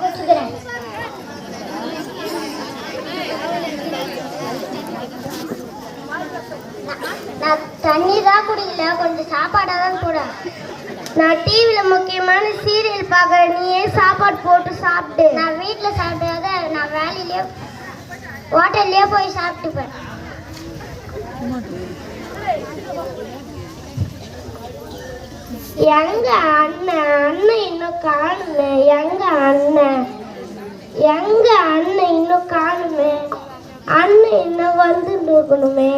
குடிச்சுக்கிறேன். நான் தண்ணி தான் குடிக்கல, கொஞ்சம் சாப்பாடாக தான் கூட. நான் டிவியில் முக்கியமான சீரியல் பார்க்குறேன், நீ ஏன் சாப்பாடு போட்டு சாப்பிட்டு. நான் வீட்டில் சாப்பிடாத, நான் வேலையிலே ஹோட்டல்லையே போய் சாப்பிட்டுப்பேன். எங்க அண்ணன் இன்னும் காணுமே, எங்க அண்ணன் இன்னும் காணுமே, அண்ணன் இன்னும் வந்துட்டு இருக்கணுமே.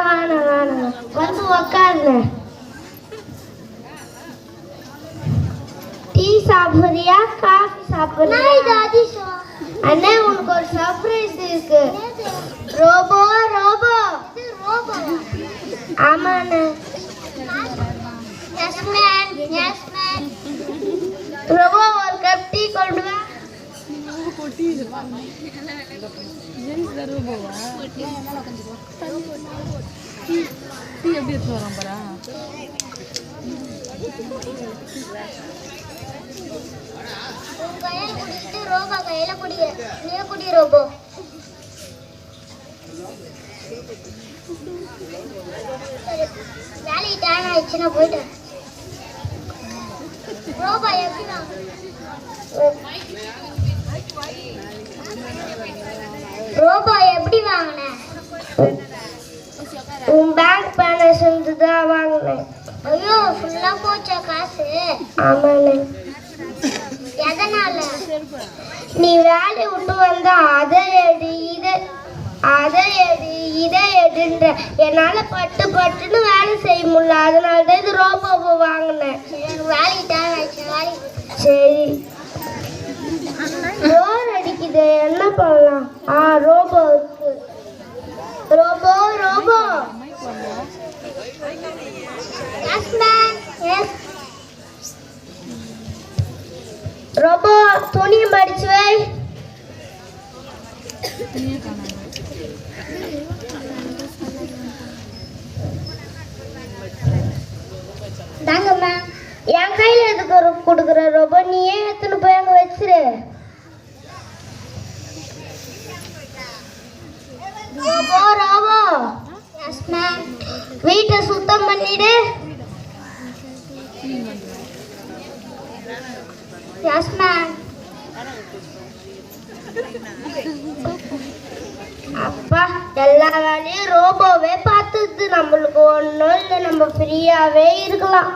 வாண வந்து உக்காருங்க. டீ சாப்பிடுறியா காஃபி சாப்பிடுறியா? அண்ணே உனக்கு ஒரு சர்ப்ரைஸ் இருக்கு. ரோபோ ரோபோ ஆமாண்ணே. ரோபோ ஒரு கப் டீ கொண்டு வா. ரோபோ கையில குடி, நீ குடி ரோபோ. வேலைக்கு டைம் ஆயிடுச்சுன்னா போயிட்டேன். ரோபோ எப்படி ரோபோ எப்படி வாங்கின? உன் பேங்க் பேலன்ஸ் இருந்து தான் வாங்கினேன். ஐயோ ஃபுல்லா போச்சா காசு? ஆமாண்ணே. எதனால? நீ வேலையை விட்டு வந்தா அதை எடு இதை எடுன்ற என்னால பட்டுன்னு வேலை செய்ய முடியல, அதனால தான் இது ரோபோவை வாங்கினேன். சரி போர் அடிக்குது, என்ன பண்ணலாம்? ரோபோ இருக்கு. ரோபோ ரோபோ ரோபோ துணியை மடிச்சு வை. தாங்கம்மா. என் கையில எதுக்கு கொடுக்குற ரோபோ? நீ ஏன் எடுத்துன்னு போய் அங்க வச்சிரு. ரோபோ ரோபோ வீட்டை சுத்தம் பண்ணிடு. அப்பா எல்லா வேலையும் ரோபோவே பார்த்துது, நம்மளுக்கு ஒன்றும் இல்லை, நம்ம ஃப்ரீயாவே இருக்கலாம்.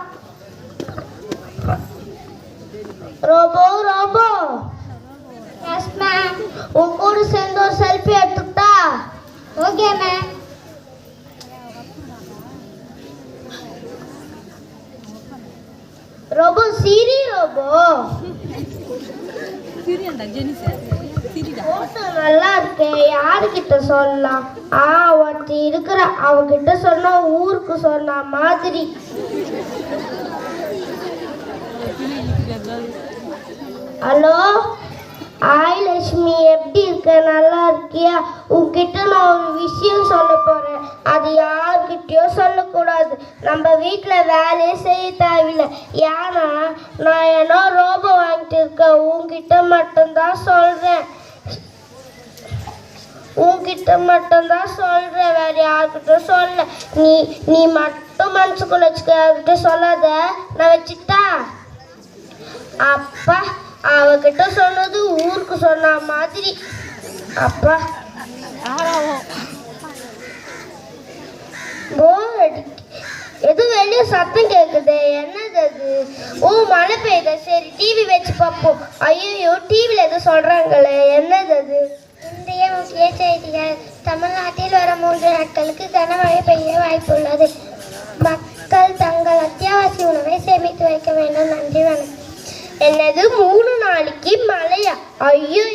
ரோபோ ரோபோ உன் கூட சேர்ந்து ஒரு செல்ஃபி எடுத்துக்கிட்டா? Okay ma'am. ரோபோ சிரி ரோபோ நல்லா இருக்கு, யாருக்கிட்ட சொல்லலாம்? ஒருத்தி இருக்கிற, அவகிட்ட சொன்னா ஊருக்கு சொன்ன மாதிரி. ஹலோ ஆய் லட்சுமி, எப்படி இருக்க? நல்லா இருக்கியா? உன்கிட்ட நான் ஒரு விஷயம் சொல்ல போறேன், அது யார்கிட்டயோ சொல்லக்கூடாது. நம்ம வீட்டில் வேலையே செய்ய தேவையில்லை, ஏன்னா நான் ஏன்னா ரோபோ வாங்கிட்டு இருக்கேன். உன்கிட்ட மட்டும்தான் சொல்றேன், வேற யார்கிட்ட சொல்ல. நீ மட்டும் மனசுக்குள்ள வச்சுக்க, யார்கிட்ட சொல்லாத. நான் வச்சுட்டா? அப்பா அவகிட்ட சொன்னது ஊருக்கு சொன்ன மாதிரி. அப்பா எது வெளியே சத்தம் கேக்குது, என்னது அது? மழை பெய்யுது. சரி டிவி வச்சு பார்ப்போம். ஐயோ டிவில எது சொல்றாங்களே, என்னது அது? இன்றைய முக்கிய செய்திகள். தமிழ்நாட்டில் வர 3 நாட்களுக்கு கனமழை பெய்ய வாய்ப்புள்ளது. மக்கள் தங்கள் அத்தியாவசிய உணவை சேமித்து வைக்க வேண்டும். நன்றி வணக்கம். என்னது 3 நாளைக்கு மழையா? ஐயோ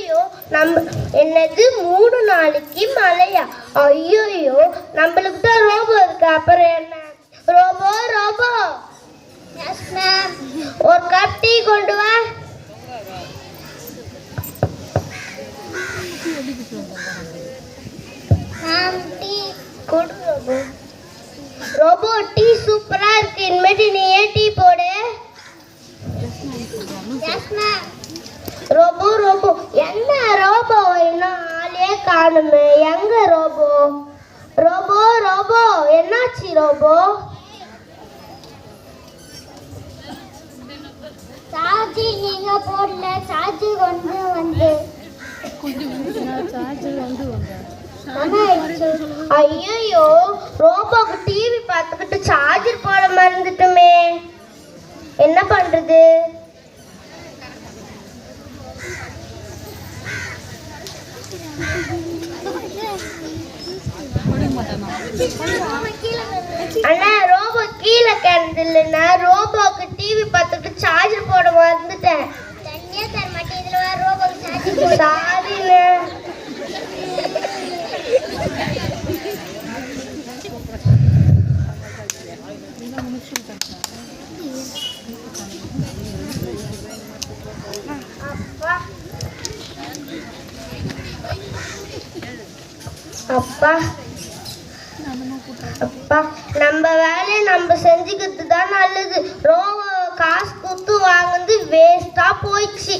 என்னது 3 நாளைக்கு மழையா? ஐயோ நம்மளுக்கு தான் ரோபோ இருக்கு, அப்புறம் என்ன? ரோபோ ரோபோ ஒரு கப் டீ கொண்டு வா. ரோபோ டீ சூப்பரா இருக்கு, இனிமேட்டு நீ ஏன் டீ போடு. காணுமே. எங்க ரோபோ? ரோபோ ரோபோ என்னாச்சு ரோபோ? சார்ஜர் நீங்க போடல, சார்ஜர் வந்து ஐயோ, ரோபோக்கு டிவி பார்த்துக்கிட்டு சார்ஜர் போட மறந்துட்டுமே. என்ன பண்றது? அண்ணா ரோபோ கீழே கிடந்து இல்லைன்னா ரோபோக்கு டிவி பார்த்துக்கிட்டு சார்ஜர் போட மறந்துட்டேன். தனியா தர மாட்டேன், இதுல வேற ரோபோக்கு சார்ஜர் சாரிண்ணே. அப்பா அப்பா, நம்ம வேலையை நம்ம செஞ்சுக்கிறது தான் நல்லது. ரோபோ காசு கொடுத்து வாங்குறது வேஸ்டா போயிடுச்சு.